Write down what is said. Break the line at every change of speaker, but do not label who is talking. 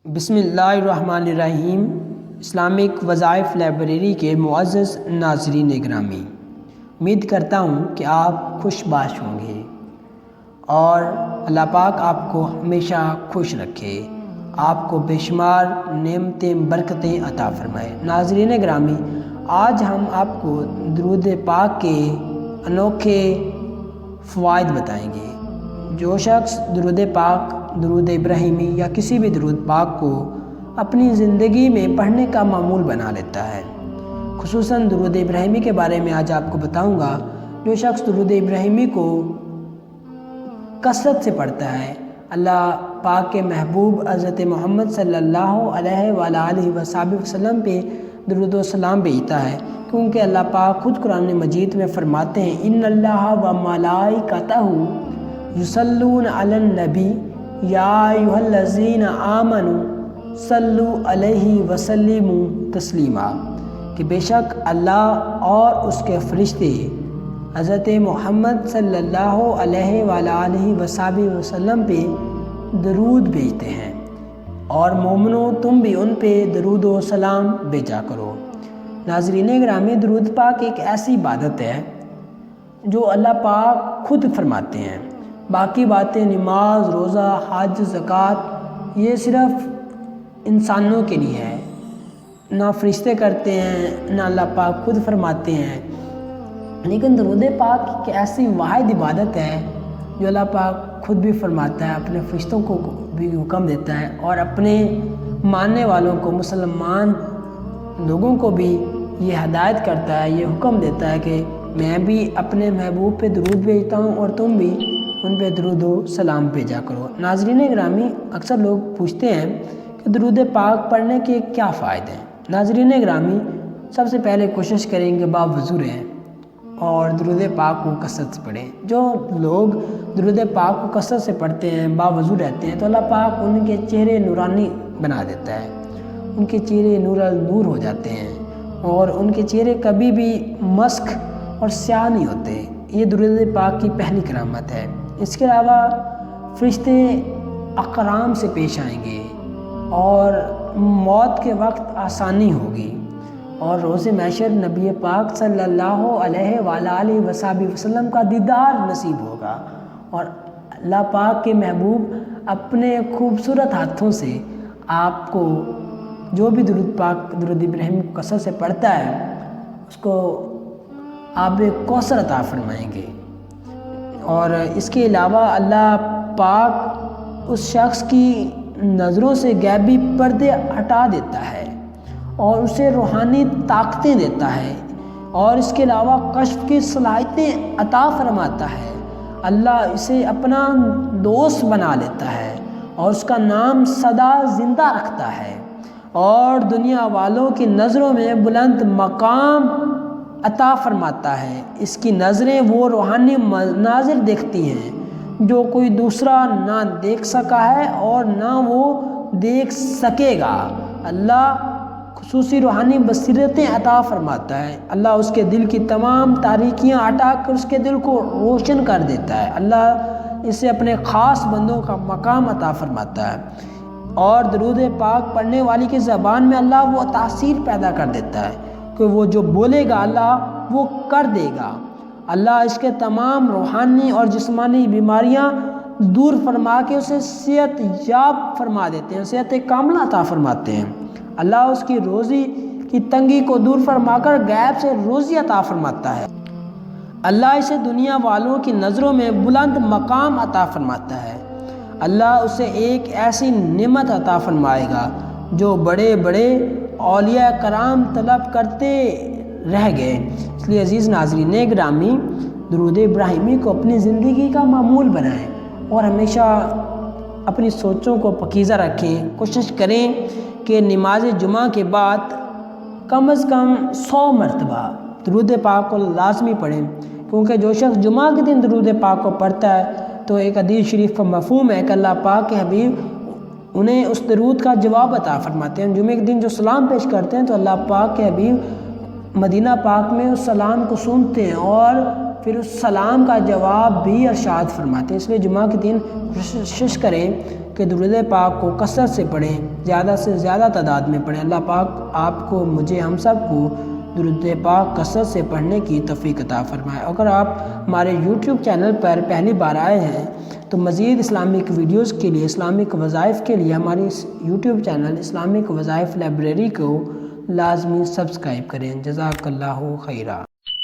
بسم اللہ الرحمن الرحیم۔ اسلامک وظائف لائبریری کے معزز ناظرین گرامی، امید کرتا ہوں کہ آپ خوش باش ہوں گے اور اللہ پاک آپ کو ہمیشہ خوش رکھے، آپ کو بے شمار نعمتیں برکتیں عطا فرمائے۔ ناظرین گرامی، آج ہم آپ کو درود پاک کے انوکھے فوائد بتائیں گے۔ جو شخص درود پاک، درود ابراہیمی یا کسی بھی درود پاک کو اپنی زندگی میں پڑھنے کا معمول بنا لیتا ہے، خصوصاً درود ابراہیمی کے بارے میں آج آپ کو بتاؤں گا۔ جو شخص درود ابراہیمی کو کثرت سے پڑھتا ہے، اللہ پاک کے محبوب حضرت محمد صلی اللہ علیہ وآلہ وسلم پہ درود و سلام بھیجتا ہے، کیونکہ اللہ پاک خود قرآن مجید میں فرماتے ہیں ان اللہ و ملائکتہ یصلون علی النبی یا ایھا الذین آمنوا صلوا علیہ وسلموا تسلیما، کہ بے شک اللہ اور اس کے فرشتے حضرت محمد صلی اللہ علیہ وآلہ وسلم پہ درود بھیجتے ہیں، اور مومنوں تم بھی ان پہ درود و سلام بھیجا کرو۔ ناظرین گرامی، درود پاک ایک ایسی عبادت ہے جو اللہ پاک خود فرماتے ہیں۔ باقی باتیں نماز، روزہ، حج، زکوٰۃ یہ صرف انسانوں کے لیے ہے، نہ فرشتے کرتے ہیں نہ اللہ پاک خود فرماتے ہیں، لیکن درود پاک ایک ایسی واحد عبادت ہے جو اللہ پاک خود بھی فرماتا ہے، اپنے فرشتوں کو بھی حکم دیتا ہے، اور اپنے ماننے والوں کو، مسلمان لوگوں کو بھی یہ ہدایت کرتا ہے، یہ حکم دیتا ہے کہ میں بھی اپنے محبوب پہ درود بھیجتا ہوں اور تم بھی ان پہ درود و سلام بھیجا کرو۔ ناظرین گرامی، اکثر لوگ پوچھتے ہیں کہ درود پاک پڑھنے کے کیا فائدے ہیں۔ ناظرین گرامی، سب سے پہلے کوشش کریں کہ باوضو رہیں اور درود پاک کو کثرت سے پڑھیں۔ جو لوگ درود پاک کو کثرت سے پڑھتے ہیں، باوضو رہتے ہیں، تو اللہ پاک ان کے چہرے نورانی بنا دیتا ہے، ان کے چہرے نور ہو جاتے ہیں، اور ان کے چہرے کبھی بھی مسخ اور سیاہ نہیں ہوتے۔ یہ درود پاک کی پہلی کرامت ہے۔ اس کے علاوہ فرشتے اکرام سے پیش آئیں گے اور موت کے وقت آسانی ہوگی، اور روز محشر نبی پاک صلی اللہ علیہ وآلہ وسلم کا دیدار نصیب ہوگا، اور اللہ پاک کے محبوب اپنے خوبصورت ہاتھوں سے آپ کو جو بھی درود پاک، درود ابراہیم کو کثرت سے پڑھتا ہے، اس کو آب کوثر عطا فرمائیں گے۔ اور اس کے علاوہ اللہ پاک اس شخص کی نظروں سے غیبی پردے ہٹا دیتا ہے اور اسے روحانی طاقتیں دیتا ہے، اور اس کے علاوہ کشف کی صلاحیتیں عطا فرماتا ہے۔ اللہ اسے اپنا دوست بنا لیتا ہے اور اس کا نام سدا زندہ رکھتا ہے، اور دنیا والوں کی نظروں میں بلند مقام عطا فرماتا ہے۔ اس کی نظریں وہ روحانی مناظر دیکھتی ہیں جو کوئی دوسرا نہ دیکھ سکا ہے اور نہ وہ دیکھ سکے گا۔ اللہ خصوصی روحانی بصیرتیں عطا فرماتا ہے۔ اللہ اس کے دل کی تمام تاریکیاں ہٹا کر اس کے دل کو روشن کر دیتا ہے۔ اللہ اسے اپنے خاص بندوں کا مقام عطا فرماتا ہے، اور درود پاک پڑھنے والی کی زبان میں اللہ وہ تاثیر پیدا کر دیتا ہے کہ وہ جو بولے گا اللہ وہ کر دے گا۔ اللہ اس کے تمام روحانی اور جسمانی بیماریاں دور فرما کے اسے صحت یاب فرما دیتے ہیں، صحت کاملہ عطا فرماتے ہیں۔ اللہ اس کی روزی کی تنگی کو دور فرما کر غیب سے روزی عطا فرماتا ہے۔ اللہ اسے دنیا والوں کی نظروں میں بلند مقام عطا فرماتا ہے۔ اللہ اسے ایک ایسی نعمت عطا فرمائے گا جو بڑے بڑے اولیاء کرام طلب کرتے رہ گئے۔ اس لیے عزیز ناظرین گرامی، درود ابراہیمی کو اپنی زندگی کا معمول بنائیں اور ہمیشہ اپنی سوچوں کو پاکیزہ رکھیں۔ کوشش کریں کہ نماز جمعہ کے بعد کم از کم 100 مرتبہ درود پاک کو لازمی پڑھیں، کیونکہ جو شخص جمعہ کے دن درود پاک کو پڑھتا ہے تو ایک حدیث شریف کا مفہوم ہے کہ اللہ پاک کے حبیب انہیں اس درود کا جواب عطا فرماتے ہیں۔ جمعے کے دن جو سلام پیش کرتے ہیں تو اللہ پاک کے حبیب مدینہ پاک میں اس سلام کو سنتے ہیں اور پھر اس سلام کا جواب بھی ارشاد فرماتے ہیں۔ اس لیے جمعہ کے دن کوشش کریں کہ درود پاک کو کثرت سے پڑھیں، زیادہ سے زیادہ تعداد میں پڑھیں۔ اللہ پاک آپ کو، مجھے، ہم سب کو درود پاک کثرت سے پڑھنے کی توفیق عطا فرمائے۔ اگر آپ ہمارے یوٹیوب چینل پر پہلی بار آئے ہیں تو مزید اسلامک ویڈیوز کے لیے، اسلامک وظائف کے لیے ہماری اس یوٹیوب چینل اسلامک وظائف لائبریری کو لازمی سبسکرائب کریں۔ جزاک اللہ خیرہ۔